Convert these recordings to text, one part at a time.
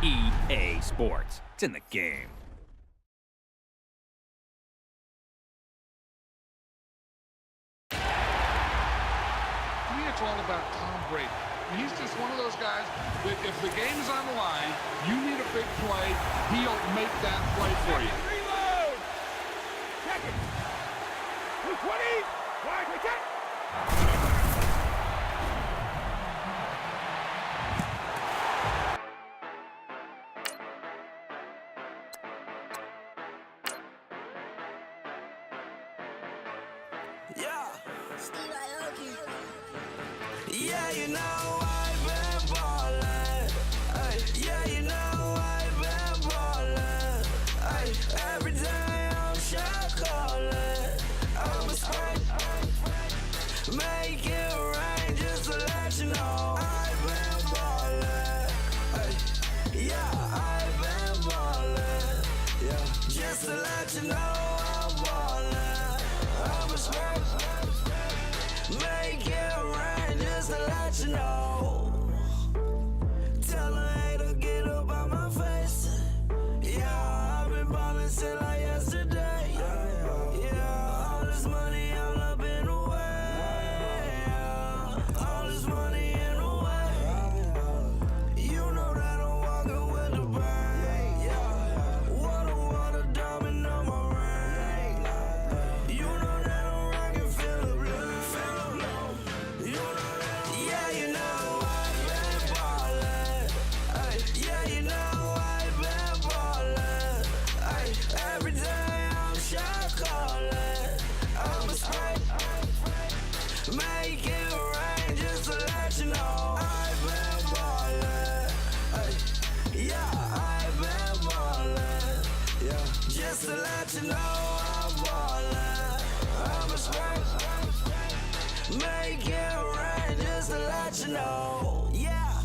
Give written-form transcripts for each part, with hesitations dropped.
EA Sports. It's in the game. To me, it's all about Tom Brady. He's just one of those guys that if the game is on the line, you need a big play, he'll make that play for you. Reload! Check it! 220! Wide, we check! Yeah, you know I've been ballin'. Ay, yeah, you know I've been ballin'. Ay, every day I'm shot callin'. I'm a spray, make it rain just to let you know I've been ballin'. Ay, yeah, I've been ballin'. Yeah, just to let you know I'm ballin'. I'm a spray, make it rain just to let you know. Tell a hater get up out my face. Yeah, I've been ballin' since like yesterday. Yeah, all this money all up in the way. All this money in the way. You know that I'm walking with the bank. Water, diamond on my ring. You know that I'm rockin' feel the blue. You know that, yeah, you know I've been ballin'. Ay, yeah, you know I've been ballin'. Ay, every day I'm shot callin'. I'm a spray, make it rain just to let you know I've been ballin'. Ay, yeah, I've been ballin'. Yeah, just to let you know I'm ballin'. I'm a spray, make it rain just to let you know. Yeah,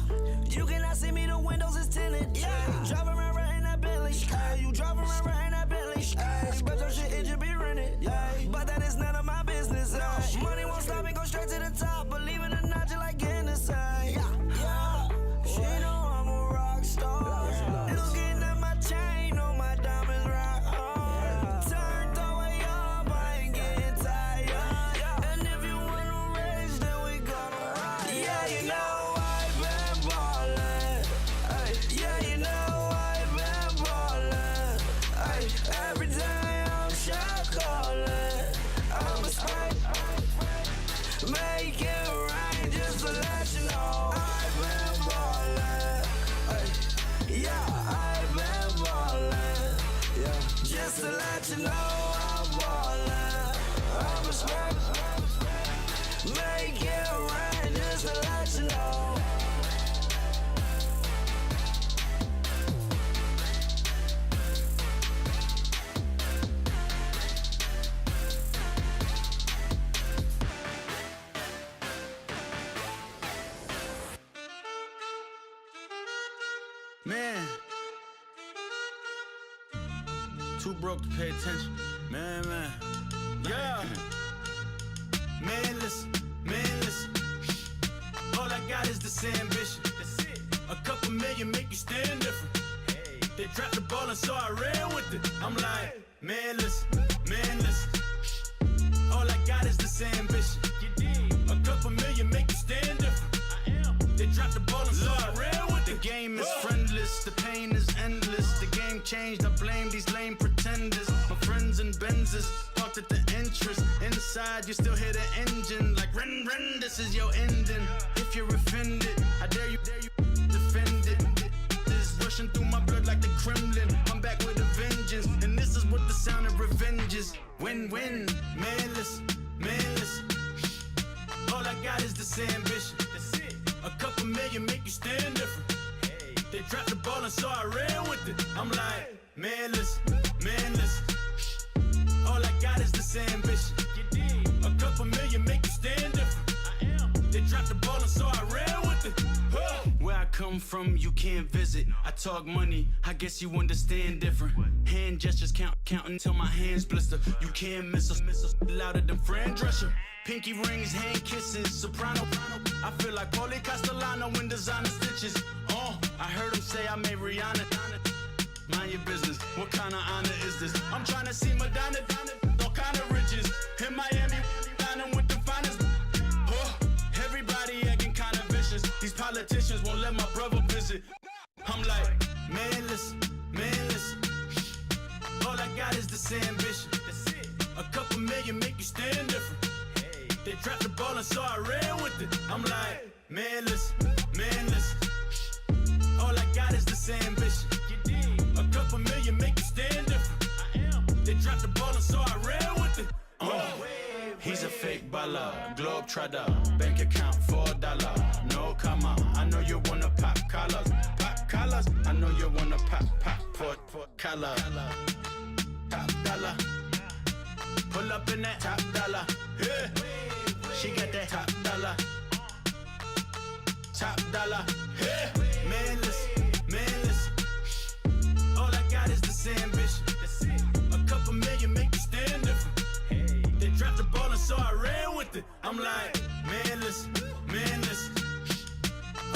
you cannot see me, the windows is tinted. Yeah, drive around right in that Bentley. Ay, you drive around right in that Bentley. Ay, but your shit, it should be rented. Ay, but that is none of my business. Ay, money won't stop me, go straight to the top. Believe it or not, you like getting the same. Yeah, she know I'm a rock star. Looking at my chain, on my diamonds rock hard. Turned the way up, I ain't getting tired. And if you wanna race, then we gonna ride. Yeah, you know I've been ballin'. Ay, yeah, you know I've been ballin'. Ay, every day I'm shot callin'. I'm a spray, make it rain just to let you know I've been ballin'. Ay, yeah, I've been ballin'. Yeah, just to let you know I'm ballin'. I'm a spray, make it rain just to let you know. Man, too broke to pay attention. Man, yeah. Man, listen. All I got is this ambition. That's it. A couple million make you stand different. Hey. They dropped the ball and so I ran with it. I'm like, man, listen. All I got is this ambition. You did. A couple million make you stand different. I am. They dropped the ball and so I ran with it. The game is friendless, the pain is endless. The game changed, I blame these lame pretenders. My friends and Benzes parked at the entrance. Inside, you still hear the engine. Like, ren, this is your ending. If you're offended, I dare you defend it. This rushing through my blood like the Kremlin. I'm back with a vengeance, and this is what the sound of revenge is. Win-win, man, listen. All I got is this ambition. That's it. A couple million make you stand different. Hey. They dropped the ball and so I ran with it. I'm like, man, listen. All I got is this ambition. You did. A couple million make you stand different. I am. They dropped the ball and so I ran with it. Where I come from, you can't visit. I talk money, I guess you understand different. Hand gestures counting till my hands blister. You can't miss us louder than Fran Drescher. Pinky rings, hand kisses, soprano. I feel like Paulie Castellano in designer stitches. I heard him say say I made Rihanna. Mind your business, what kind of honor is this? I'm trying to see Madonna, all kind of riches. In Miami, dining with the finest. Oh, everybody acting kind of vicious. These politicians won't let my brother visit. I'm like, man, listen. All I got is this ambition. A couple million make you stand different. They dropped the ball and so I ran with it. I'm like, man, listen. All I got is this ambition. A couple million make you stand different. They dropped the ball and so I ran with it. He's a fake baller, globe trotter, bank account $4. No comma, I know you wanna pop collars. I know you wanna pop collar. Top dollar, pull up in that top dollar. Yeah, she got that top dollar. Top dollar, yeah. Man, listen. All I got is this ambition. A couple million make you stand different. They dropped the ball and so I ran with it. I'm like, man, listen.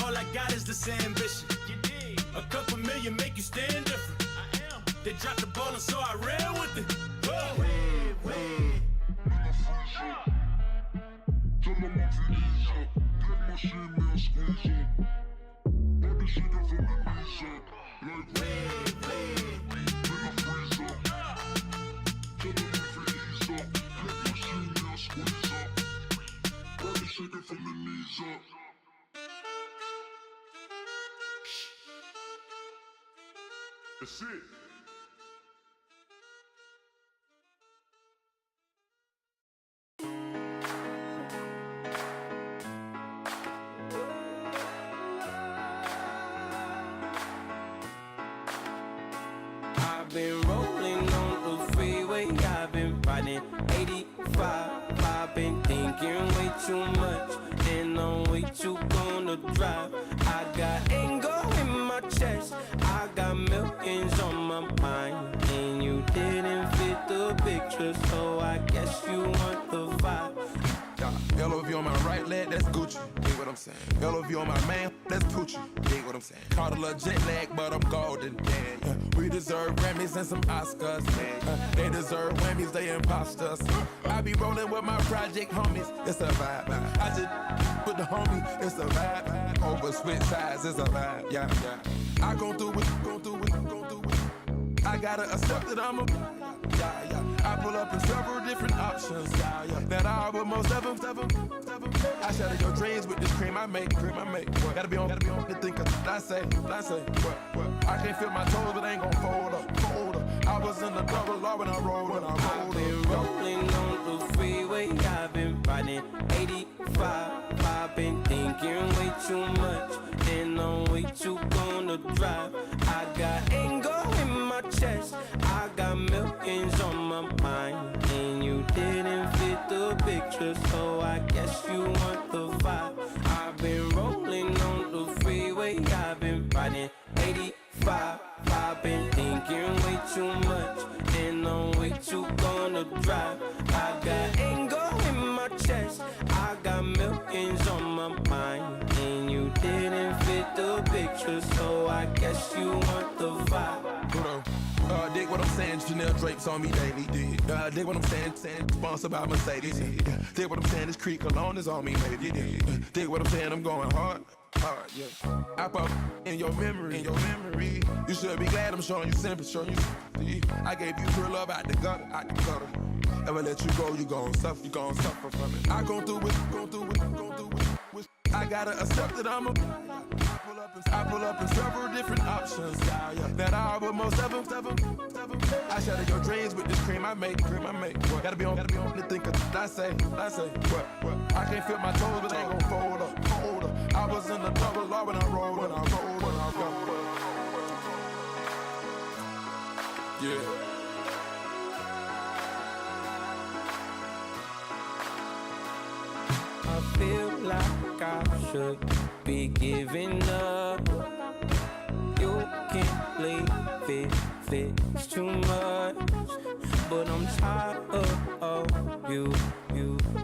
All I got is this ambition. A couple million make you stand different. They dropped the ball and so I ran with it. That's it. I've been rolling on the freeway, I've been riding 85. I've been thinking way too much, and I'm way too gonna drive. I got anger in my chest, I got millions on my mind, and you didn't fit the picture, so I guess you want the vibe. LOV on my right leg, that's Gucci. Dig what I'm saying? LOV on my man, that's Poochie. Dig what I'm saying? Caught a little jet lag, but I'm golden. Yeah. We deserve Grammys and some Oscars. They deserve Whammies, they imposters. I be rolling with my project homies, it's a vibe. I just with the homie, it's a vibe. Over switch sides, it's a vibe. Yeah. I gon' do it. I gotta accept that I'm a. I pull up in several different options. That I will most ever. I shatter your dreams with this cream I make. Gotta be on the thinker. I say. What? I can't feel my toes, but ain't gon' fold up. I was in the double law when I rolled. I've been rolling on the freeway, I've been riding 85. I've been thinking way too much, and I'm way too gonna drive. I got anger in my chest, I got millions on my mind, and you didn't fit the picture, so I guess you want the vibe. I've been rolling on the freeway, I've been riding 85. I've been thinking way too much, and I'm way too gonna drive. I got anger in my chest, I got millions on my mind, and you didn't fit the picture, so I guess you want the vibe. Dig what I'm saying, Chanel drapes on me daily. Dig what I'm saying, sponsored by Mercedes. Dig what I'm saying, this Creek cologne is on me, maybe. Dig what I'm saying, I'm going hard, yeah. I pop in your memory. You should be glad I'm showing you sympathy. I gave you pure love out the gutter. Ever let you go, you gon' suffer from it. I gon' do it. I gotta accept that I'm a. I pull up in several different options. That I will most ever. I shatter your dreams with this cream I make. Gotta be on the thinker. I say. What? I can't feel my toes, but ain't gon' fold up. I was in the double law when I rolled. Yeah. I feel like I should be giving up. You can't leave it's too much. But I'm tired of you,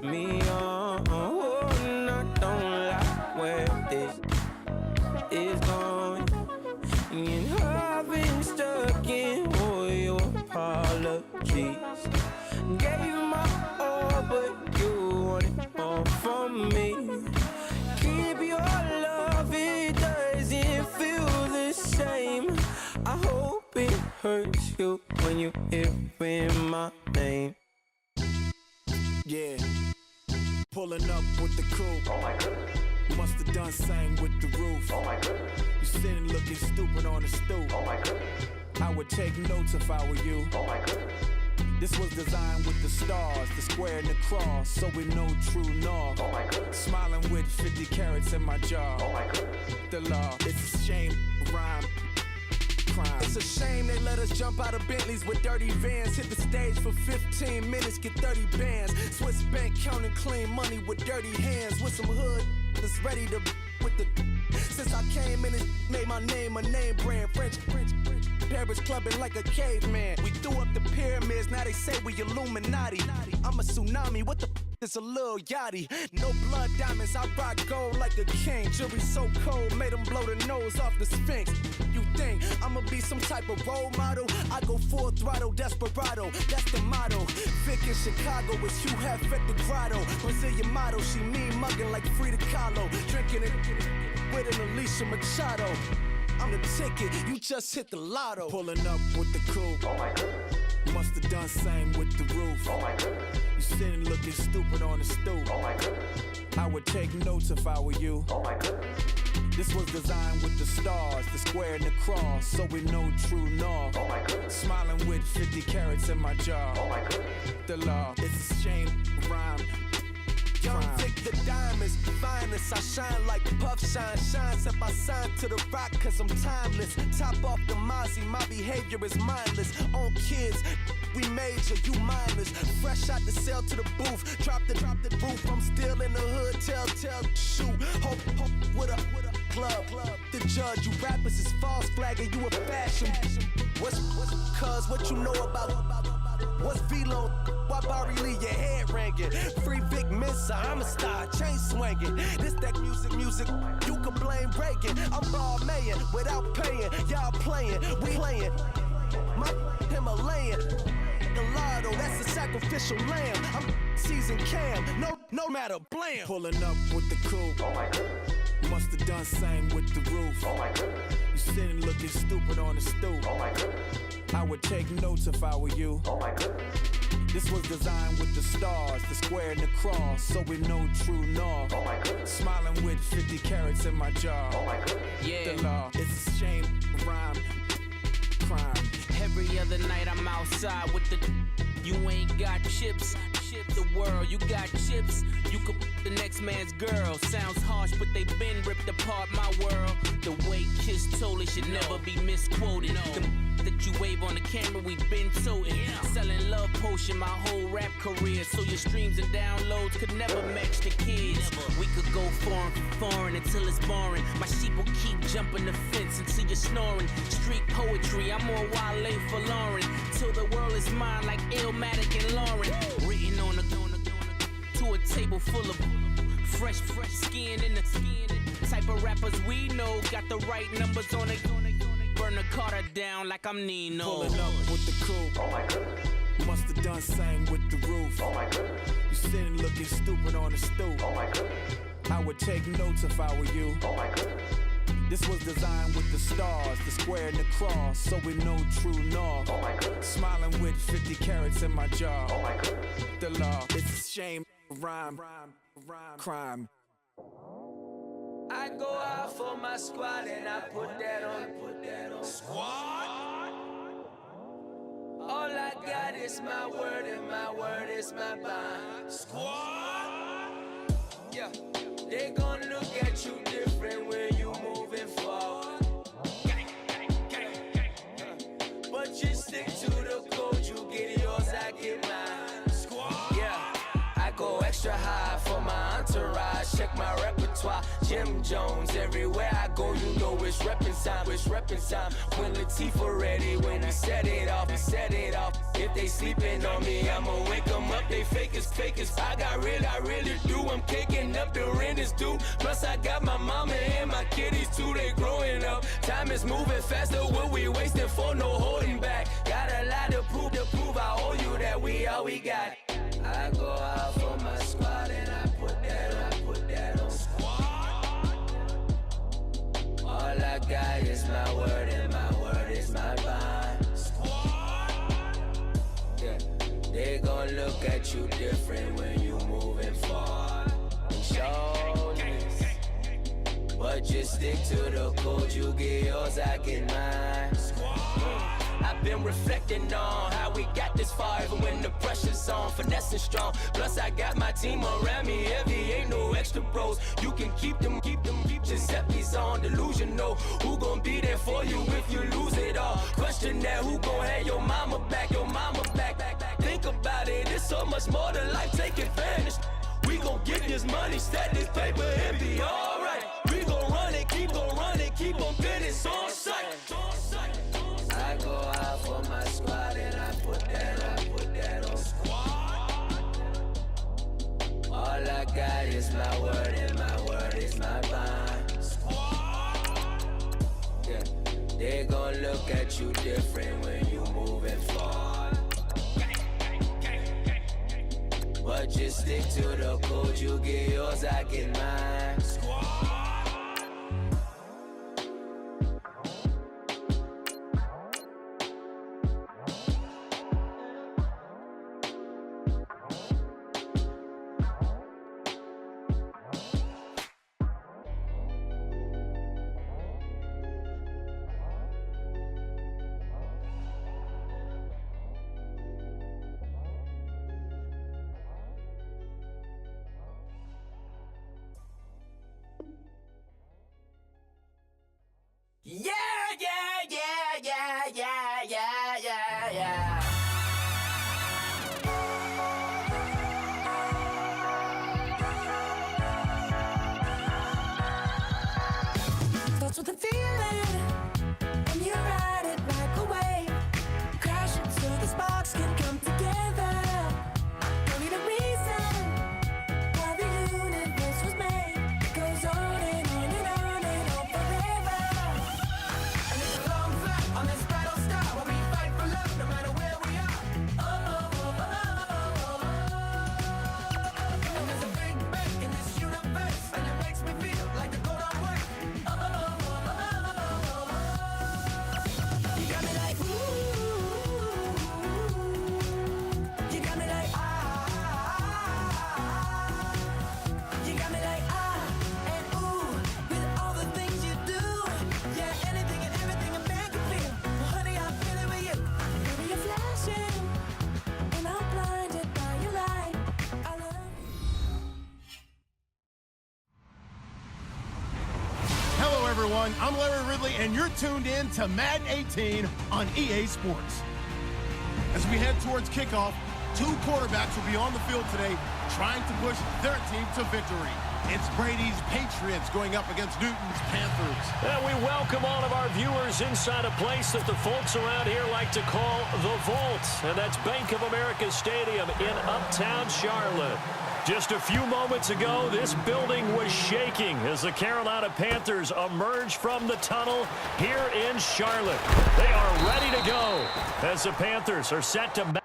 me on. And I don't like where this is going. apologies. Gave you my all, but you wanted more from me. Keep your love, it doesn't feel the same. I hope it hurts you when you hear my name. Yeah, pulling up with the coupe. Oh my goodness. Must have done same with the roof. Oh my goodness. You sitting looking stupid on the stoop. Oh my goodness. I would take notes if I were you. Oh my goodness. This was designed with the stars, the square and the cross, so we know true north. Oh my goodness. Smiling with 50 carats in my jaw. Oh my goodness. The law, it's a shame, rhyme. Crime. It's a shame they let us jump out of Bentleys with dirty vans. Hit the stage for 15 minutes, get 30 bands. Swiss bank counting clean money with dirty hands. With some hood that's ready to with the. Since I came in and made my name a name brand. French. Paris clubbing like a caveman. We threw up the pyramids, now they say we Illuminati. I'm a tsunami, what the is a little yachty. No blood diamonds, I rock gold like a king. Jury so cold, made them blow the nose off the Sphinx. You think I'ma be some type of role model? I go full throttle, desperado, that's the motto. Vic in Chicago is Hugh Hef at the grotto. Brazilian model, she mean mugging like Frida Kahlo. Drinking it with an Alicia Machado. I'm the ticket, you just hit the lotto. Pulling up with the coupe. Oh my goodness. Must have done same with the roof. Oh my goodness. You sitting looking stupid on the stoop. Oh my goodness. I would take notes if I were you. Oh my goodness. This was designed with the stars, the square and the cross, so we know true north. Oh my goodness. Smiling with 50 carats in my jaw. Oh my goodness. The law, it's a shame, rhyme. Young Vic the diamonds, finest. I shine like puff shine, shines if I sign to the rock, cause I'm timeless. Top off the Mozzie, my behavior is mindless. On kids, we major, you mindless. Fresh out the cell to the booth, drop the roof. I'm still in the hood, tell, shoot. Hope with a club. The judge, you rappers is false flagging, you a fashion. What's cuz, what you know about? What's Velo? Why Barry Lee, your head ringing? Free Vic Mensa, I'm a star, chain swinging. This that music, you can blame Reagan. I'm ball mayin' without paying, y'all playing, we playing. My Himalayan, Gallardo, that's a sacrificial lamb. I'm season cam, no matter, blam. Pulling up with the coupe. Oh my goodness. Must have done same with the roof. Oh my goodness. You sitting looking stupid on the stoop. Oh my goodness. I would take notes if I were you. Oh my goodness. This was designed with the stars, the square and the cross, so we know true north. Oh my goodness. Smiling with 50 carats in my jaw. Oh my goodness. Yeah. The law, it's a shame, rhyme, crime. Every other night I'm outside with the. You ain't got chips. The world, you got chips. You could the next man's girl. Sounds harsh, but they been ripped apart my world. The way Kiss told it should never be misquoted. That you wave on the camera, we been toting. Selling love potion my whole rap career, so your streams and downloads could never match the kids. We could go foreign until it's boring. My sheep will keep jumping the fence until you're snoring. Street poetry, I'm more Wale for Lauren. Till the world is mine like Illmatic and Lauren. Written on a to a table full of fresh skin in the type of rappers we know. Got the right numbers on it. Burn the Carter down like I'm Nino. Pulling up with the coupe. Oh my goodness. Must have done same with the roof. Oh my goodness. You sitting looking stupid on the stoop. Oh my goodness. I would take notes if I were you. Oh my goodness. This was designed with the stars, the square and the cross, so we know true north. Oh my goodness. Smiling with 50 carats in my jaw. Oh my goodness. The law, it's a shame, rhyme, crime. I go out for my squad and I put that on. Squad? All I got is my word and my word is my bond. Squad? Yeah, they gon' look at you different when you moving forward. But you stick to the code, you get yours, I get mine. Squad? Yeah, I go extra high for my entourage. Check my repertoire, Jim Jones. Everywhere I go, you know it's reppin' time. When Latifah ready, when he set it off. If they sleeping on me, I'ma wake them up. They fakers. I really do. I'm kicking up, the rent is due. Plus I got my mama and my kiddies too, they growing up. Time is moving faster, what we wasting for, no holding back. Got a lot to prove, to prove I owe you that we all we got. I go out for my squad and I put that on squad. All I got is my word and my word is my bond. Squad. Yeah, they gon' look at you different when you moving forward. And shoulders, but just stick to the code. You get yours, I get mine. I've been reflecting on how we got this far, even when the pressure's on, finessing strong. Plus I got my team around me heavy, ain't no extra bros. You can keep them. Giuseppe's on delusional. Who gon' be there for you if you lose it all? Question that, who gon' have your mama back? Think about it, it's so much more than life, take advantage. We gon' get this money, stack this paper, and be alright. We gon' run it, keep on business on sight. I go out for my squad and I put that on squad. All I got is my word and my word is my bond. Squad. Yeah, they gon' look at you different when you moving forward. But just stick to the code, you get yours, I get mine. Squad. Yeah. Starts with a feeling, and you ride it right away. Crash it so the sparks can come together. Don't need a reason why the universe was made. It goes on and on and on and on forever. And it's a long flight on this battle star where we fight for love no matter where we are. And there's a big bang in this universe, and it makes me feel like the gold on work. You got me like ooh, you got me like you got me like and ooh, with all the things you do, yeah, anything and everything a man can feel. Well, honey, I'm feeling with you. Baby, you're flashing, and I'm blinded by your light. I love you. Hello, everyone. I'm Larry Ridley, and you're tuned in to Madden 18 on EA Sports. As we head towards kickoff, two quarterbacks will be on the field today trying to push their team to victory. It's Brady's Patriots going up against Newton's Panthers. And we welcome all of our viewers inside a place that the folks around here like to call the Vault, and that's Bank of America Stadium in Uptown Charlotte. Just a few moments ago, this building was shaking as the Carolina Panthers emerged from the tunnel here in Charlotte. They are ready to go as the Panthers are set to match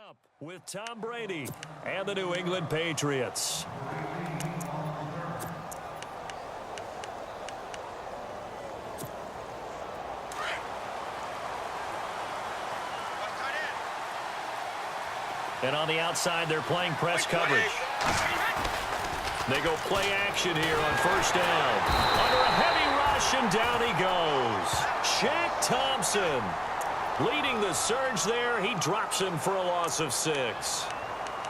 up with Tom Brady and the New England Patriots. And on the outside, they're playing press coverage. They go play action here on first down. Under a heavy rush, and down he goes. Shaq Thompson leading the surge there. He drops him for a loss of 6.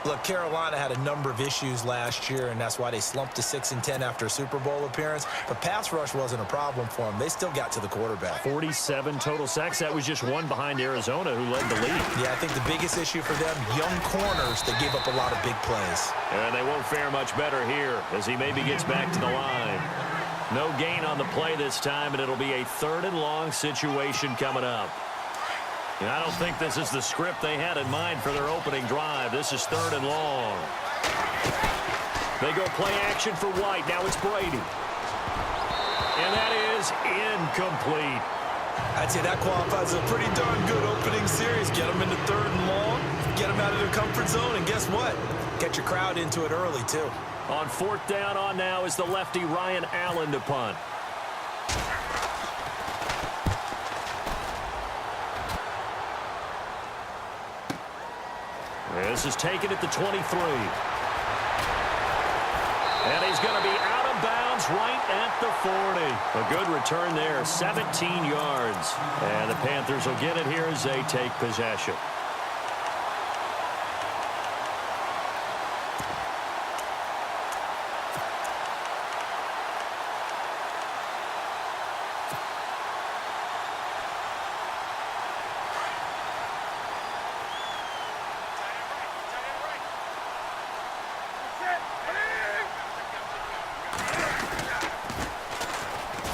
Look, Carolina had a number of issues last year, and that's why they slumped to 6-10 after a Super Bowl appearance. But pass rush wasn't a problem for them. They still got to the quarterback. 47 total sacks. That was just one behind Arizona, who led the league. Yeah, I think the biggest issue for them, young corners that gave up a lot of big plays. And they won't fare much better here as he maybe gets back to the line. No gain on the play this time, and it'll be a 3rd and long situation coming up. And I don't think this is the script they had in mind for their opening drive. This is 3rd and long. They go play action for White. Now it's Brady. And that is incomplete. I'd say that qualifies as a pretty darn good opening series. Get them into 3rd and long, get them out of their comfort zone, and guess what? Get your crowd into it early, too. On 4th down on now is the lefty Ryan Allen to punt. This is taken at the 23. And he's going to be out of bounds right at the 40. A good return there, 17 yards. And the Panthers will get it here as they take possession.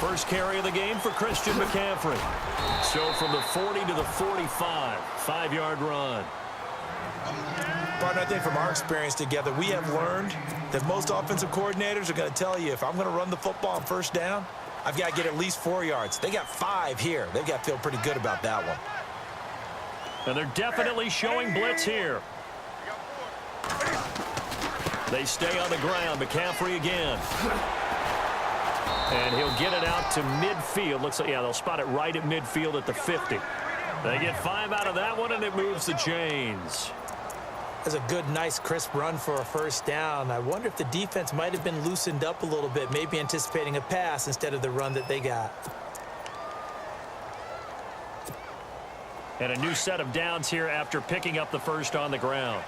First carry of the game for Christian McCaffrey. So from the 40 to the 45, 5-yard run. Partner, I think from our experience together, we have learned that most offensive coordinators are going to tell you, if I'm going to run the football on 1st down, I've got to get at least 4 yards. They got 5 here. They've got to feel pretty good about that one. And they're definitely showing blitz here. They stay on the ground. McCaffrey again. And he'll get it out to midfield. Looks like, yeah, they'll spot it right at midfield at the 50. They get 5 out of that one, and it moves the chains. That's a good, nice, crisp run for a 1st down. I wonder if the defense might have been loosened up a little bit, maybe anticipating a pass instead of the run that they got. And a new set of downs here after picking up the first on the ground.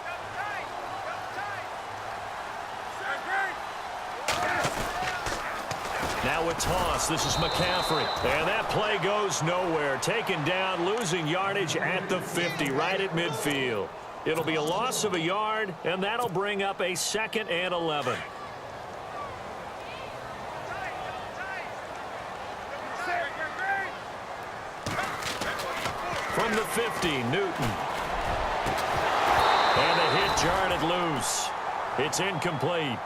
Now a toss. This is McCaffrey. And that play goes nowhere. Taken down, losing yardage at the 50, right at midfield. It'll be a loss of a yard, and that'll bring up a 2nd and 11. From the 50, Newton. And the hit jarred it loose. It's incomplete.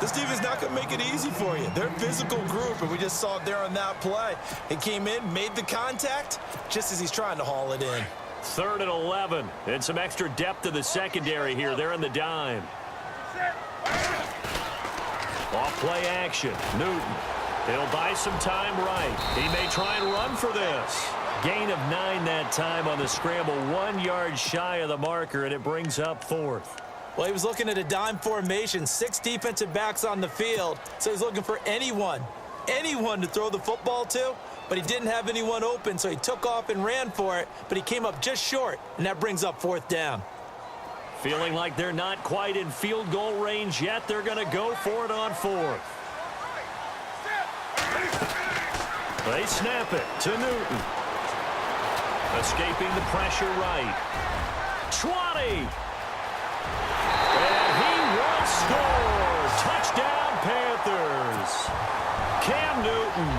This defense is not going to make it easy for you. They're a physical group, and we just saw it there on that play. He came in, made the contact, just as he's trying to haul it in. 3rd and 11, and some extra depth to the secondary here. They're in the dime. Off play action, Newton. He'll buy some time right. He may try and run for this. Gain of 9 that time on the scramble, 1 yard shy of the marker, and it brings up 4th. Well, he was looking at a dime formation, 6 defensive backs on the field, so he's looking for anyone to throw the football to, but he didn't have anyone open, so he took off and ran for it, but he came up just short, and that brings up 4th down. Feeling like they're not quite in field goal range yet, they're going to go for it on 4th. They snap it to Newton. Escaping the pressure right. 20. And he will score. Touchdown, Panthers. Cam Newton,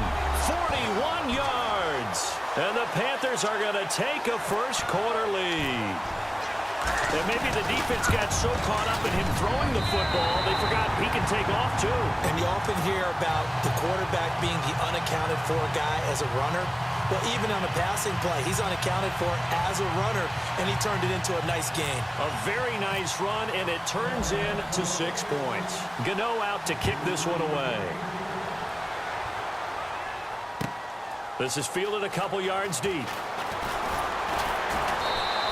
41 yards. And the Panthers are going to take a first-quarter lead. And maybe the defense got so caught up in him throwing the football, they forgot he can take off, too. And you often hear about the quarterback being the unaccounted-for guy as a runner. Well, even on a passing play, he's unaccounted for as a runner, and he turned it into a nice gain. A very nice run, and it turns into 6 points. Gano out to kick this one away. This is fielded a couple yards deep.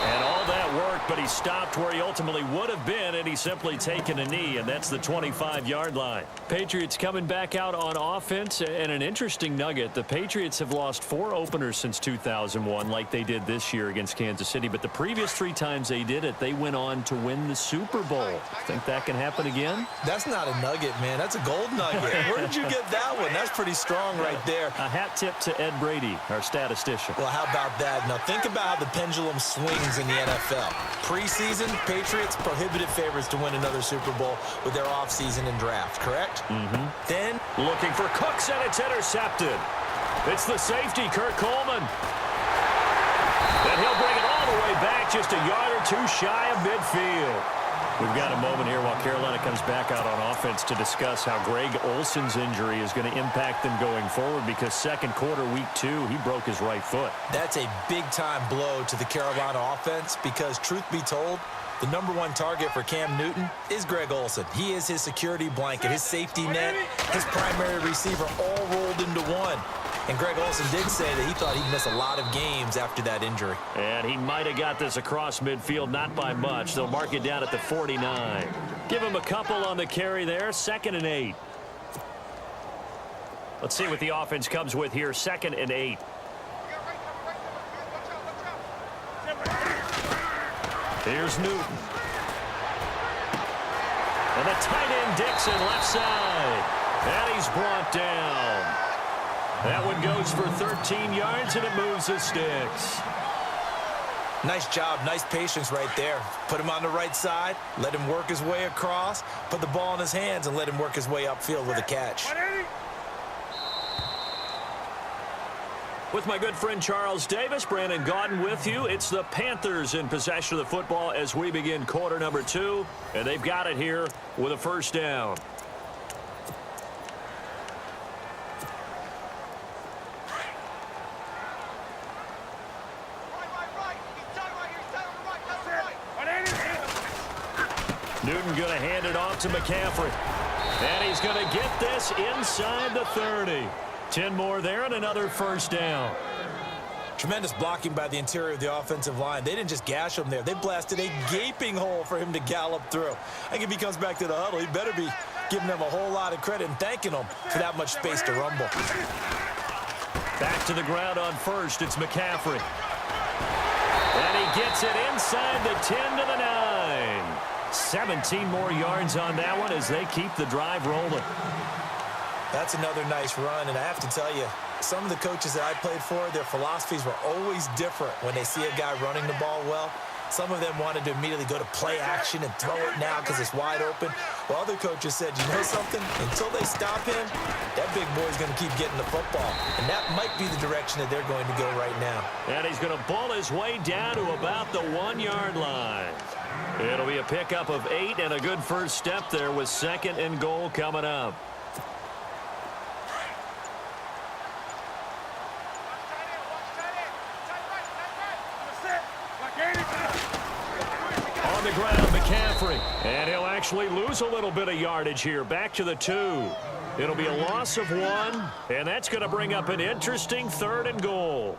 And all that worked, but he stopped where he ultimately would have been, and he's simply taken a knee, and that's the 25-yard line. Patriots coming back out on offense, and an interesting nugget. The Patriots have lost 4 openers since 2001, like they did this year against Kansas City, but the previous 3 times they did it, they went on to win the Super Bowl. Think that can happen again? That's not a nugget, man. That's a gold nugget. Where did you get that one? That's pretty strong right there. A hat tip to Ed Brady, our statistician. Well, how about that? Now, think about how the pendulum swings in the NFL. Preseason, Patriots prohibitive favorites to win another Super Bowl with their offseason and draft, correct? Mm-hmm. Then, looking for Cooks, and it's intercepted. It's the safety, Kurt Coleman. And just a yard or two shy of midfield. We've got a moment here while Carolina comes back out on offense to discuss how Greg Olsen's injury is going to impact them going forward, because second quarter, week 2, he broke his right foot. That's a big-time blow to the Carolina offense because, truth be told, the number 1 target for Cam Newton is Greg Olsen. He is his security blanket, his safety net, his primary receiver, all rolled into one. And Greg Olsen did say that he thought he'd miss a lot of games after that injury. And he might have got this across midfield, not by much. They'll mark it down at the 49. Give him a couple on the carry there, 2nd and 8. Let's see what the offense comes with here, 2nd and 8. Here's Newton. And the tight end Dixon left side. And he's brought down. That one goes for 13 yards, and it moves the sticks. Nice job, nice patience right there. Put him on the right side, let him work his way across, put the ball in his hands, and let him work his way upfield with a catch. With my good friend Charles Davis, Brandon Gaudin with you. It's the Panthers in possession of the football as we begin quarter number 2, and they've got it here with a first down. Newton going to hand it off to McCaffrey. And he's going to get this inside the 30. 10 more there and another first down. Tremendous blocking by the interior of the offensive line. They didn't just gash him there. They blasted a gaping hole for him to gallop through. I think if he comes back to the huddle, he better be giving them a whole lot of credit and thanking them for that much space to rumble. Back to the ground on first. It's McCaffrey. And he gets it inside the 10 to the 9. 17 more yards on that one as they keep the drive rolling. That's another nice run, and I have to tell you, some of the coaches that I played for, their philosophies were always different when they see a guy running the ball well. Some of them wanted to immediately go to play action and throw it now because it's wide open. While other coaches said, you know something? Until they stop him, that big boy's going to keep getting the football. And that might be the direction that they're going to go right now. And he's going to bull his way down to about the 1-yard line. It'll be a pickup of 8 and a good first step there with 2nd and goal coming up. On the ground, McCaffrey. And he'll actually lose a little bit of yardage here. Back to the 2. It'll be a loss of 1. And that's going to bring up an interesting 3rd and goal.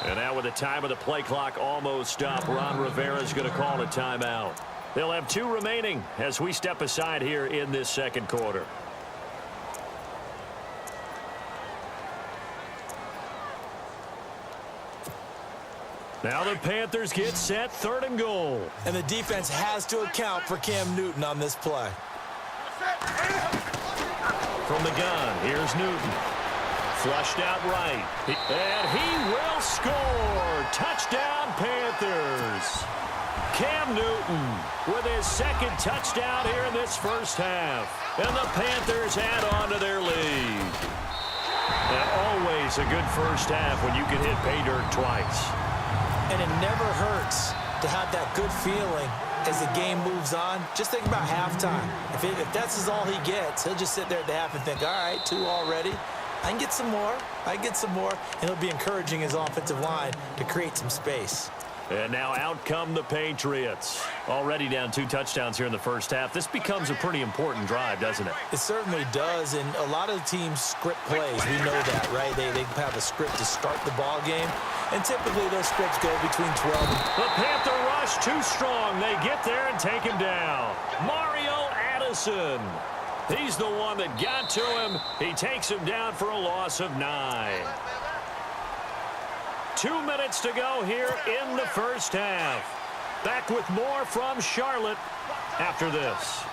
And now with the time of the play clock almost up, Ron Rivera's going to call a timeout. They'll have 2 remaining as we step aside here in this second quarter. Now the Panthers get set, 3rd and goal. And the defense has to account for Cam Newton on this play. From the gun, here's Newton. Flushed out right. And he will score. Touchdown, Panthers. Cam Newton with his 2nd touchdown here in this first half. And the Panthers add on to their lead. And always a good first half when you can hit pay dirt twice. And it never hurts to have that good feeling as the game moves on. Just think about halftime. If that's all he gets, he'll just sit there at the half and think, all right, 2 already. I can get some more. I get some more. And he'll be encouraging his offensive line to create some space. And now out come the Patriots. Already down 2 touchdowns here in the first half. This becomes a pretty important drive, doesn't it? It certainly does. And a lot of teams script plays. We know that, right? They have a script to start the ball game. And typically those scripts go between 12 and... The Panther rush too strong. They get there and take him down. Mario Addison. He's the one that got to him. He takes him down for a loss of 9. 2 minutes to go here in the first half. Back with more from Charlotte after this.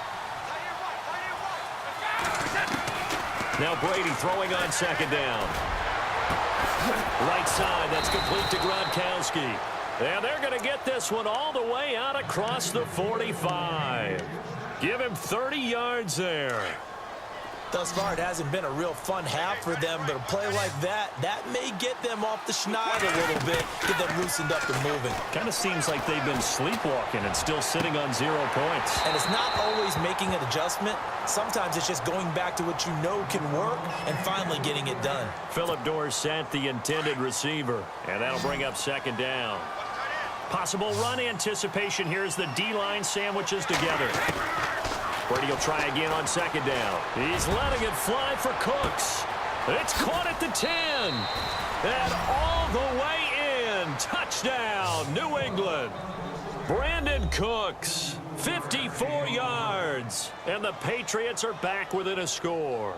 Now Brady throwing on 2nd down. Right side, that's complete to Gronkowski. And they're going to get this one all the way out across the 45. Give him 30 yards there. Thus far, it hasn't been a real fun half for them, but a play like that may get them off the schneid a little bit, get them loosened up and moving. Kind of seems like they've been sleepwalking and still sitting on 0 points. And it's not always making an adjustment. Sometimes it's just going back to what you know can work and finally getting it done. Phillip Dorsett, the intended receiver, and that'll bring up 2nd down. Possible run anticipation. Here's the D-line sandwiches together. Brady will try again on 2nd down. He's letting it fly for Cooks. It's caught at the 10. And all the way in. Touchdown, New England. Brandon Cooks, 54 yards. And the Patriots are back within a score.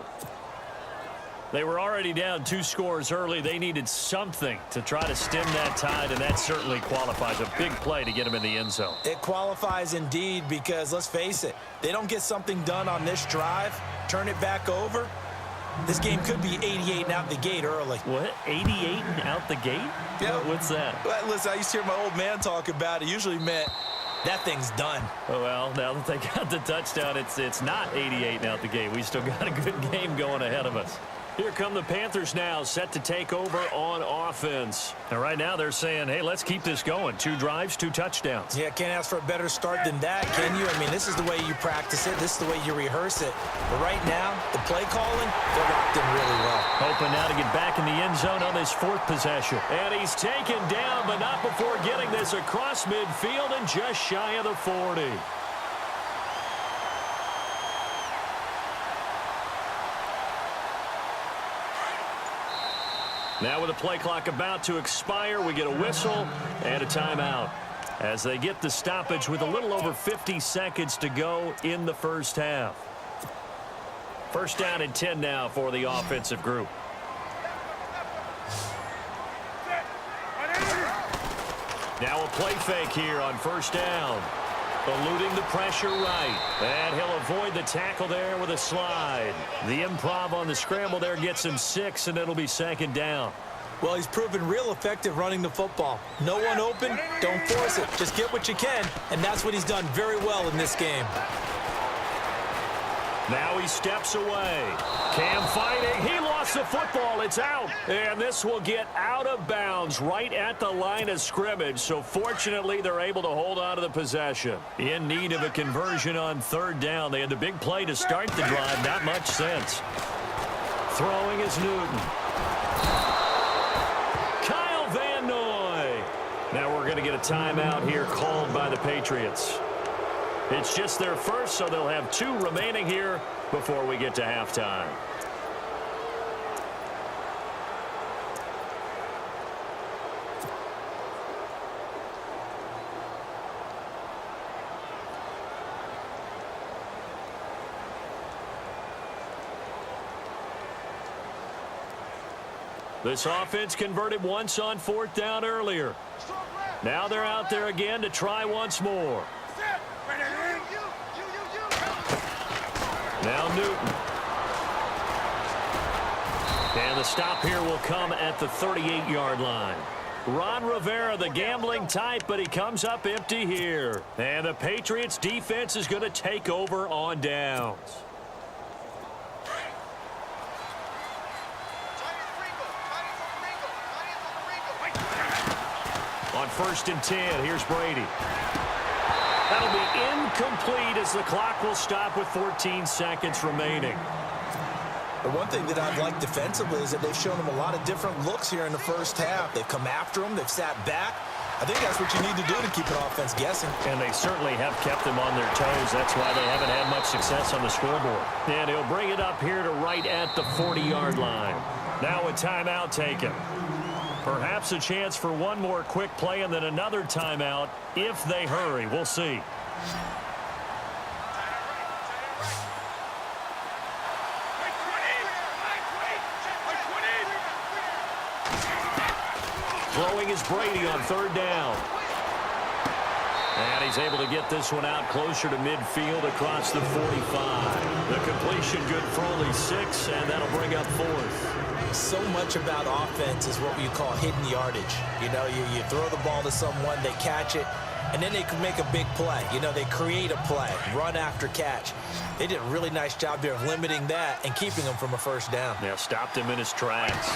They were already down 2 scores early. They needed something to try to stem that tide, and that certainly qualifies. A big play to get them in the end zone. It qualifies indeed because, let's face it, they don't get something done on this drive, turn it back over, this game could be 88 and out the gate early. What? 88 and out the gate? Yeah. What's that? Well, listen, I used to hear my old man talk about it. Usually meant that thing's done. Oh, well, now that they got the touchdown, it's not 88 and out the gate. We still got a good game going ahead of us. Here come the Panthers now, set to take over on offense. And right now they're saying, hey, let's keep this going. 2 drives, 2 touchdowns. Yeah, can't ask for a better start than that, can you? I mean, this is the way you practice it. This is the way you rehearse it. But right now, the play calling, they're locked in really well. Hoping now to get back in the end zone on this 4th possession. And he's taken down, but not before getting this across midfield and just shy of the 40. Now with the play clock about to expire, we get a whistle and a timeout as they get the stoppage with a little over 50 seconds to go in the first half. 1st down and 10 now for the offensive group. Now a play fake here on 1st down. Eluding the pressure right. And he'll avoid the tackle there with a slide. The improv on the scramble there gets him 6, and it'll be 2nd down. Well, he's proven real effective running the football. No one open, don't force it. Just get what you can, and that's what he's done very well in this game. Now he steps away. Cam fighting. He lost the football. It's out. And this will get out of bounds right at the line of scrimmage. So fortunately, they're able to hold on to the possession. In need of a conversion on 3rd down. They had the big play to start the drive. Not much sense. Throwing is Newton. Kyle Van Noy. Now we're going to get a timeout here called by the Patriots. It's just their first, so they'll have 2 remaining here before we get to halftime. This offense converted once on 4th down earlier. Now they're out there again to try once more. Now Newton. And the stop here will come at the 38-yard line. Ron Rivera, the gambling type, but he comes up empty here. And the Patriots defense is going to take over on downs. On 1st and 10, here's Brady. That'll be incomplete as the clock will stop with 14 seconds remaining. The one thing that I've liked defensively is that they've shown him a lot of different looks here in the first half. They've come after him. They've sat back. I think that's what you need to do to keep an offense guessing. And they certainly have kept them on their toes. That's why they haven't had much success on the scoreboard. And he'll bring it up here to right at the 40-yard line. Now a timeout taken. Perhaps a chance for one more quick play and then another timeout if they hurry. We'll see. Throwing is Brady on 3rd down. And And he's able to get this one out closer to midfield across the 45. The completion good for only 6, and that'll bring up 4th. So much about offense is what you call hidden yardage. You know, you throw the ball to someone, they catch it, and then they can make a big play. You know, they create a play, run after catch. They did a really nice job there of limiting that and keeping him from a first down. Yeah, stopped him in his tracks.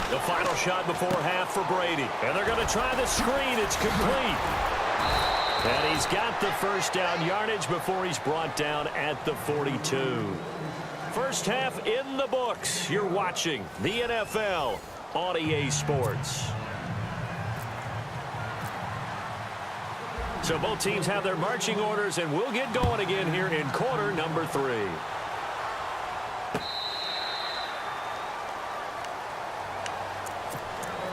The final shot before half for Brady. And they're going to try the screen. It's complete. And he's got the first down yardage before he's brought down at the 42. First half in the books. You're watching the NFL on EA Sports. So both teams have their marching orders, and we'll get going again here in quarter number 3.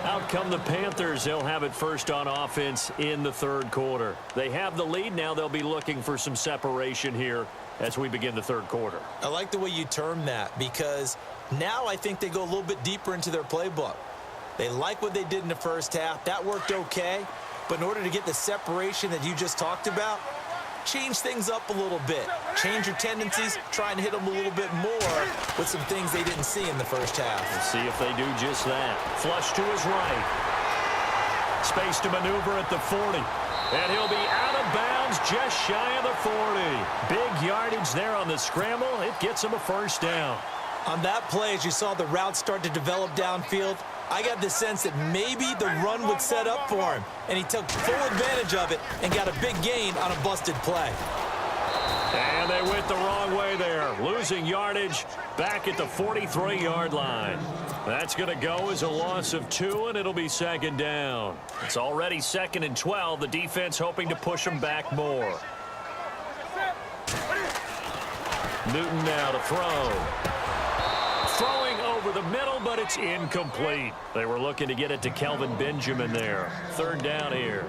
Out come the Panthers. They'll have it first on offense in the third quarter. They have the lead. Now they'll be looking for some separation here as we begin the third quarter. I like the way you term that, because now I think they go a little bit deeper into their playbook. They like what they did in the first half. That worked okay. But in order to get the separation that you just talked about, change things up a little bit. Change your tendencies, try and hit them a little bit more with some things they didn't see in the first half. Let's see if they do just that. Flush to his right. Space to maneuver at the 40. And he'll be out of bounds just shy of the 40. Big yardage there on the scramble. It gets him a first down. On that play, as you saw the route start to develop downfield, I got the sense that maybe the run would set up for him, and he took full advantage of it and got a big gain on a busted play. And they went the wrong way there, losing yardage back at the 43-yard line. That's going to go as a loss of 2, and it'll be second down. It's already 2nd and 12. The defense hoping to push them back more. Newton now to throw. Throwing over the middle, but it's incomplete. They were looking to get it to Kelvin Benjamin there. Third down here.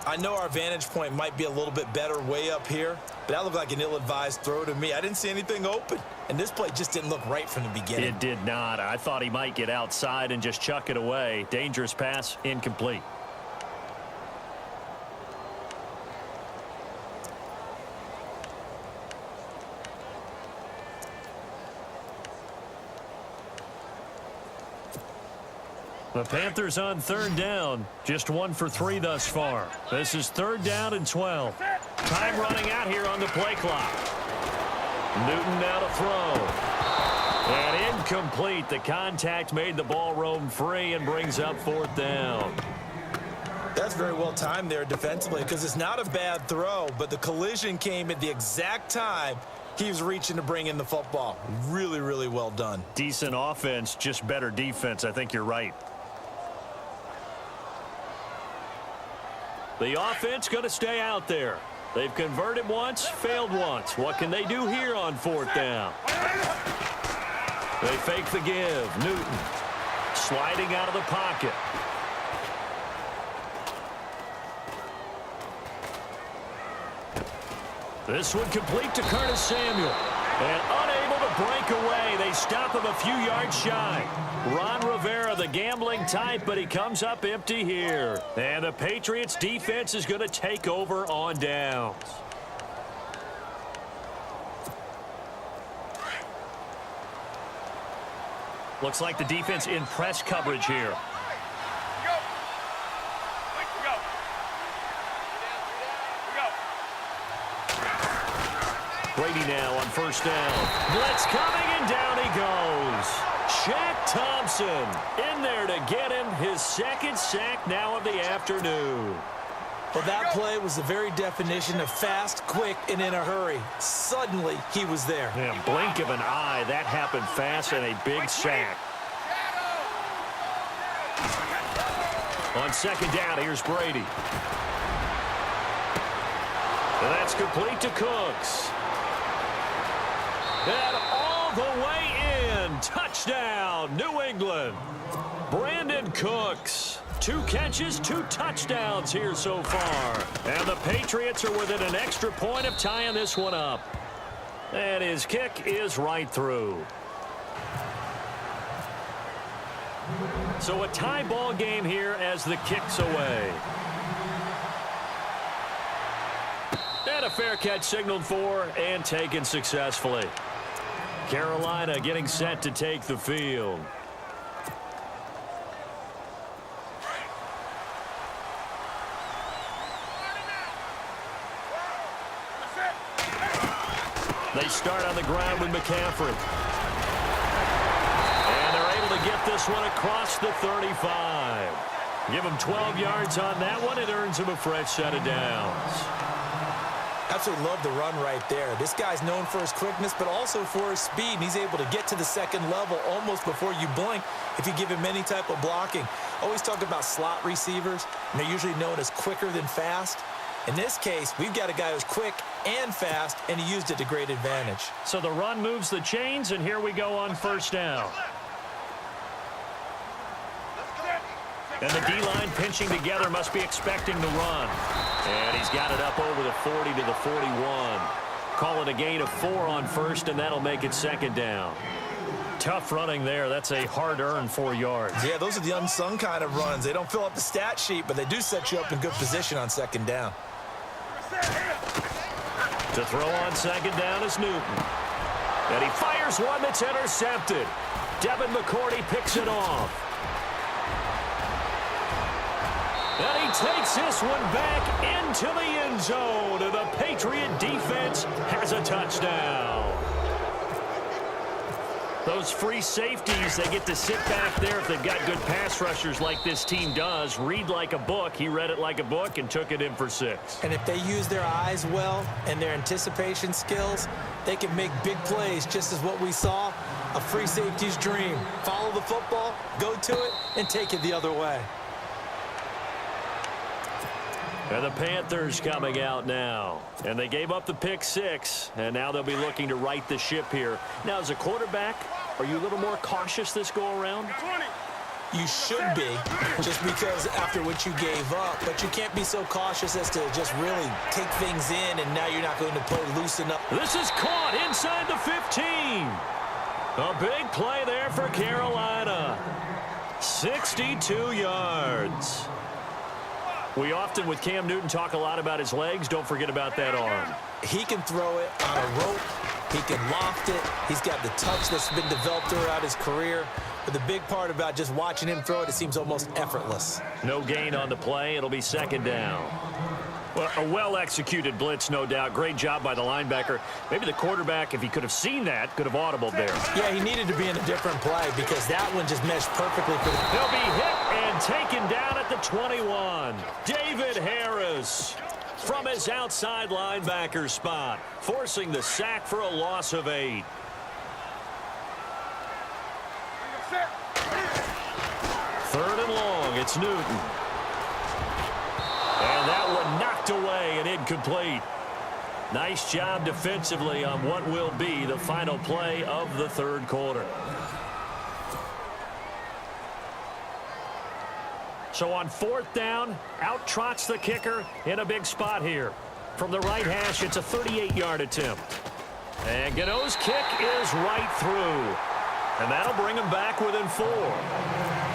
I know our vantage point might be a little bit better way up here, but that looked like an ill-advised throw to me. I didn't see anything open, and this play just didn't look right from the beginning. It did not. I thought he might get outside and just chuck it away. Dangerous pass, incomplete. The Panthers on third down, just 1 for 3 thus far. This is 3rd down and 12. Time running out here on the play clock. Newton now to throw. And incomplete. The contact made the ball roam free and brings up 4th down. That's very well timed there defensively, because it's not a bad throw, but the collision came at the exact time he was reaching to bring in the football. Really, really well done. Decent offense, just better defense. I think you're right. The offense going to stay out there. They've converted once, failed once. What can they do here on 4th down? They fake the give. Newton sliding out of the pocket. This one complete to Curtis Samuel. And unable to break away. They stop him a few yards shy. Ron Rivera, the gambling type, but he comes up empty here. And the Patriots defense is going to take over on downs. Looks like the defense in press coverage here. Brady now on first down. Blitz coming, and down he goes. Shaq Thompson in there to get him his 2nd sack now of the afternoon. Well, that play was the very definition of fast, quick, and in a hurry. Suddenly, he was there. Yeah, blink of an eye. That happened fast and a big sack. On 2nd down, here's Brady. And that's complete to Cooks. And all the way in. Touchdown, New England. Brandon Cooks. 2 catches, 2 touchdowns here so far. And the Patriots are within an extra point of tying this one up. And his kick is right through. So a tie ball game here as the kick's away. And a fair catch signaled for and taken successfully. Carolina getting set to take the field. They start on the ground with McCaffrey. And they're able to get this one across the 35. Give him 12 yards on that one. It earns him a fresh set of downs. Absolutely love the run right there. This guy's known for his quickness, but also for his speed. And he's able to get to the second level almost before you blink if you give him any type of blocking. Always talk about slot receivers, and they're usually known as quicker than fast. In this case, we've got a guy who's quick and fast, and he used it to great advantage. So the run moves the chains, and here we go on first down. And the D-line pinching together must be expecting the run. And he's got it up over the 40 to the 41. Call it a gain of 4 on first, and that'll make it second down. Tough running there. That's a hard-earned 4 yards. Yeah, those are the unsung kind of runs. They don't fill up the stat sheet, but they do set you up in good position on second down. To throw on second down is Newton. And he fires one that's intercepted. Devin McCourty picks it off. And he takes this one back into the end zone. And the Patriot defense has a touchdown. Those free safeties, they get to sit back there if they've got good pass rushers like this team does. Read like a book. He read it like a book and took it in for 6. And if they use their eyes well and their anticipation skills, they can make big plays, just as what we saw, a free safety's dream. Follow the football, go to it, and take it the other way. And the Panthers coming out now. And they gave up the pick 6, and now they'll be looking to right the ship here. Now, as a quarterback, are you a little more cautious this go-around? You should be, just because after what you gave up. But you can't be so cautious as to just really take things in, and now you're not going to play loose enough. This is caught inside the 15. A big play there for Carolina. 62 yards. We often, with Cam Newton, talk a lot about his legs. Don't forget about that arm. He can throw it on a rope. He can loft it. He's got the touch that's been developed throughout his career. But the big part about just watching him throw it seems almost effortless. No gain on the play. It'll be second down. Well, a well-executed blitz, no doubt. Great job by the linebacker. Maybe the quarterback, if he could have seen that, could have audibled there. Yeah, he needed to be in a different play because that one just meshed perfectly for the... He'll be hit and taken down at the 21. David Harris from his outside linebacker spot, forcing the sack for a loss of 8. Third and long, it's Newton. And that one knocked away and incomplete. Nice job defensively on what will be the final play of the third quarter. So on fourth down, out trots the kicker in a big spot here. From the right hash, it's a 38-yard attempt. And Gano's kick is right through. And that'll bring him back within 4.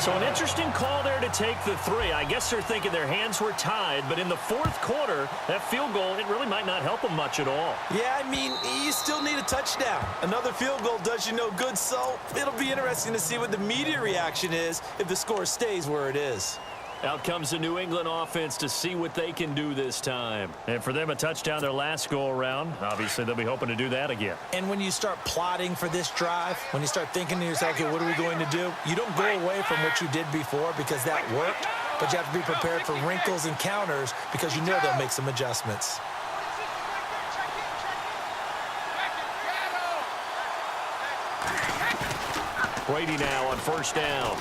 So an interesting call there to take the 3. I guess they're thinking their hands were tied, but in the fourth quarter, that field goal, it really might not help them much at all. Yeah, I mean, you still need a touchdown. Another field goal does you no good, so it'll be interesting to see what the media reaction is if the score stays where it is. Out comes the New England offense to see what they can do this time. And for them, a touchdown their last go-around. Obviously, they'll be hoping to do that again. And when you start plotting for this drive, when you start thinking to yourself, okay, what are we going to do? You don't go away from what you did before because that worked, but you have to be prepared for wrinkles and counters because you know they'll make some adjustments. Brady now on first down.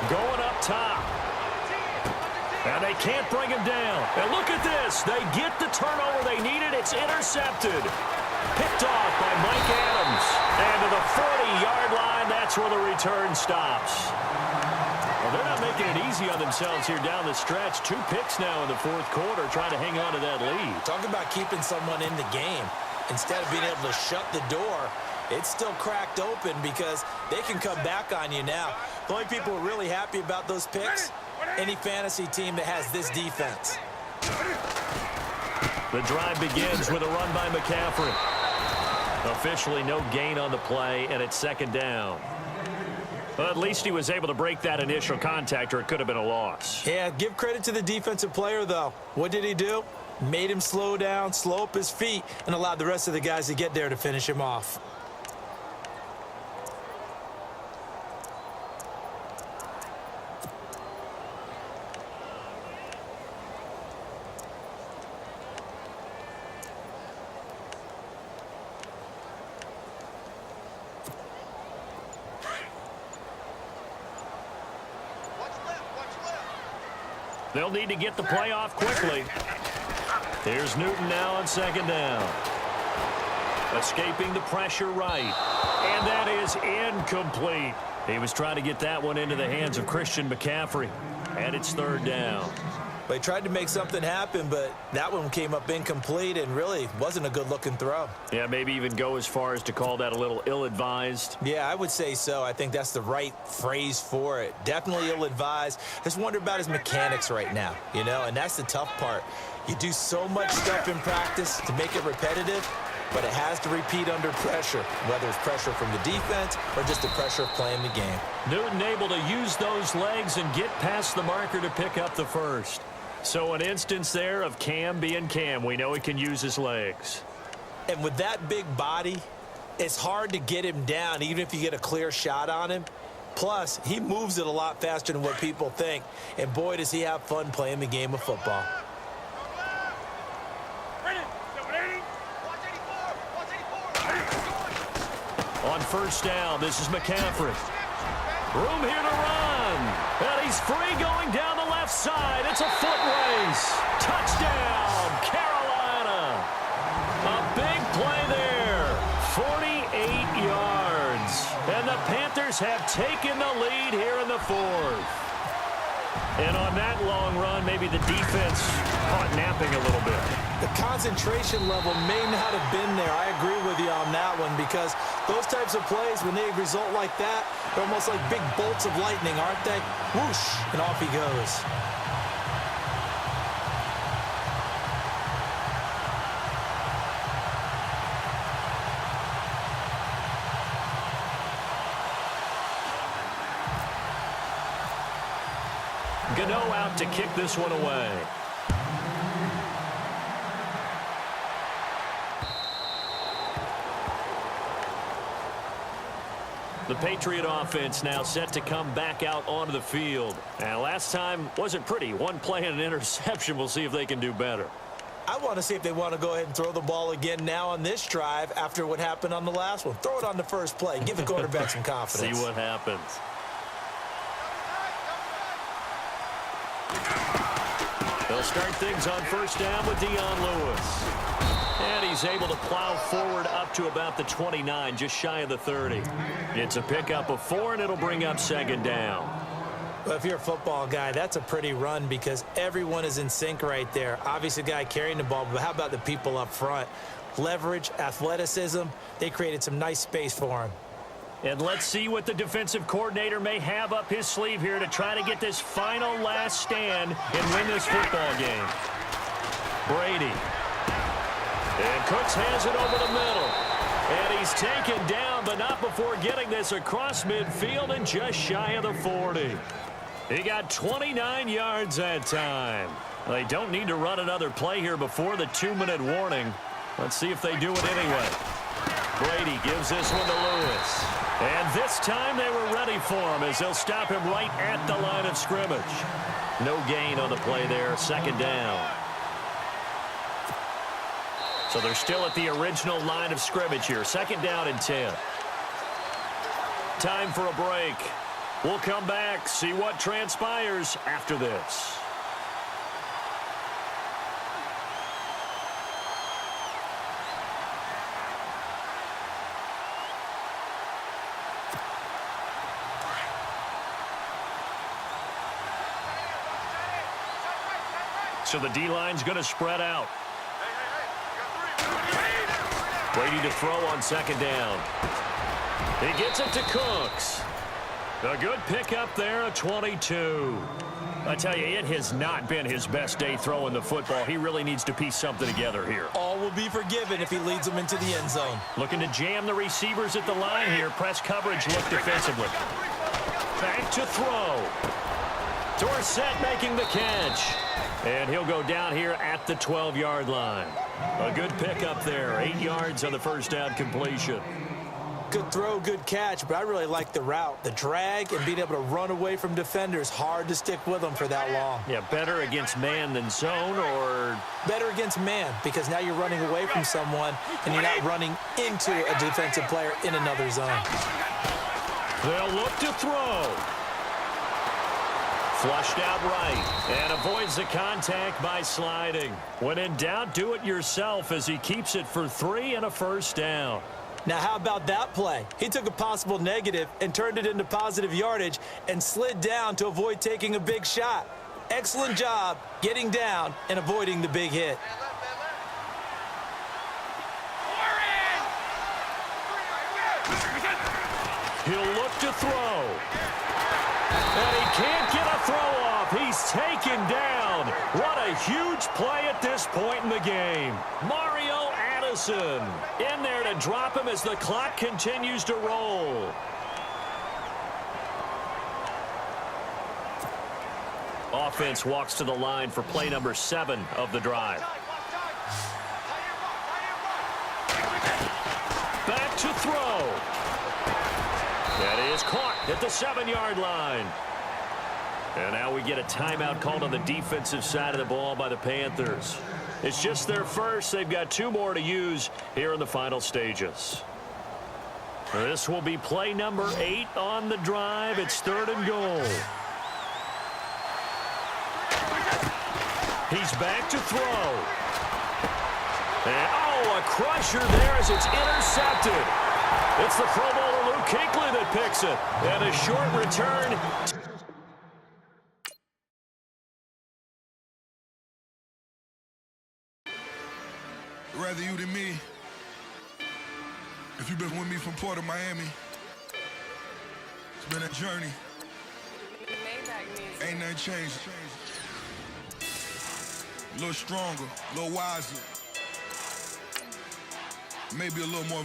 Going up top. And they can't bring him down. And look at this. They get the turnover they needed. It's intercepted. Picked off by Mike Adams. And to the 40-yard line, that's where the return stops. Well, they're not making it easy on themselves here down the stretch. 2 picks now in the fourth quarter, trying to hang on to that lead. Talk about keeping someone in the game. Instead of being able to shut the door, it's still cracked open because they can come back on you now. The only people who are really happy about those picks, any fantasy team that has this defense. The drive begins with a run by McCaffrey. Officially no gain on the play, and it's second down. Well, at least he was able to break that initial contact, or it could have been a loss. Yeah, give credit to the defensive player, though. What did he do? Made him slow down, slow up his feet, and allowed the rest of the guys to get there to finish him off. They'll need to get the play off quickly. Here's Newton now on second down. Escaping the pressure right. And that is incomplete. He was trying to get that one into the hands of Christian McCaffrey. And it's third down. But he tried to make something happen, but that one came up incomplete and really wasn't a good-looking throw. Yeah, maybe even go as far as to call that a little ill-advised. Yeah, I would say so. I think that's the right phrase for it. Definitely ill-advised. I just wonder about his mechanics right now, you know, and that's the tough part. You do so much stuff in practice to make it repetitive, but it has to repeat under pressure, whether it's pressure from the defense or just the pressure of playing the game. Newton able to use those legs and get past the marker to pick up the first. So an instance there of Cam being Cam. We know he can use his legs. And with that big body, it's hard to get him down, even if you get a clear shot on him. Plus, he moves it a lot faster than what people think. And boy, does he have fun playing the game of football. On first down, this is McCaffrey. Room here to run. And he's free going down the left side. It's a foot race. Touchdown, Carolina. A big play there. 48 yards. And the Panthers have taken the lead here in the fourth. And on that long run, maybe the defense caught napping a little bit. The concentration level may not have been there. I agree with you on that one because those types of plays, when they result like that, they're almost like big bolts of lightning, aren't they? Whoosh, and off he goes. Gano out to kick this one away. The Patriot offense now set to come back out onto the field. And last time wasn't pretty. One play and an interception. We'll see if they can do better. I want to see if they want to go ahead and throw the ball again now on this drive after what happened on the last one. Throw it on the first play. Give the quarterback some confidence. See what happens. They'll start things on first down with Dion Lewis. And he's able to plow forward up to about the 29, just shy of the 30. It's a pickup of 4, and it'll bring up second down. Well, if you're a football guy, that's a pretty run because everyone is in sync right there. Obviously, the guy carrying the ball, but how about the people up front? Leverage, athleticism, they created some nice space for him. And let's see what the defensive coordinator may have up his sleeve here to try to get this final last stand and win this football game. Brady. And Cooks has it over the middle. And he's taken down, but not before getting this across midfield and just shy of the 40. He got 29 yards that time. They don't need to run another play here before the 2-minute warning. Let's see if they do it anyway. Brady gives this one to Lewis. And this time they were ready for him as they'll stop him right at the line of scrimmage. No gain on the play there, second down. So they're still at the original line of scrimmage here. Second down and 10. Time for a break. We'll come back, see what transpires after this. So the D-line's going to spread out. Brady to throw on second down. He gets it to Cooks. A good pickup there, a 22. I tell you, it has not been his best day throwing the football. He really needs to piece something together here. All will be forgiven if he leads them into the end zone. Looking to jam the receivers at the line here. Press coverage, look defensively. Back to throw. Dorsett making the catch. And he'll go down here at the 12-yard line. A good pickup there. 8 yards on the first down completion. Good throw, good catch, but I really like the route. The drag and being able to run away from defenders, hard to stick with them for that long. Yeah, better against man than zone, or? Better against man, because now you're running away from someone and you're not running into a defensive player in another zone. They'll look to throw. Flushed out right and avoids the contact by sliding. When in doubt, do it yourself as he keeps it for 3 and a first down. Now, how about that play? He took a possible negative and turned it into positive yardage and slid down to avoid taking a big shot. Excellent job getting down and avoiding the big hit. He'll look to throw. And he can't get a throw off. He's taken down. What a huge play at this point in the game. Mario Addison in there to drop him as the clock continues to roll. Offense walks to the line for play number 7 of the drive. Back to throw. That is caught at the 7-yard line. And now we get a timeout called on the defensive side of the ball by the Panthers. It's just their first. They've got 2 more to use here in the final stages. This will be play number 8 on the drive. It's 3rd and goal. He's back to throw. And, oh, a crusher there as it's intercepted. It's the Pro Bowler Luke Kuechly that picks it. And a short return. Rather you than me. If you've been with me from Port of Miami, it's been a journey. Ain't nothing changed. A little stronger, a little wiser. Maybe a little more.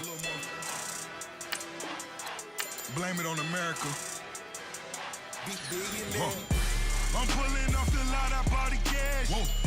Blame it on America. I'm pulling off the lot, I bought the gas. Whoa.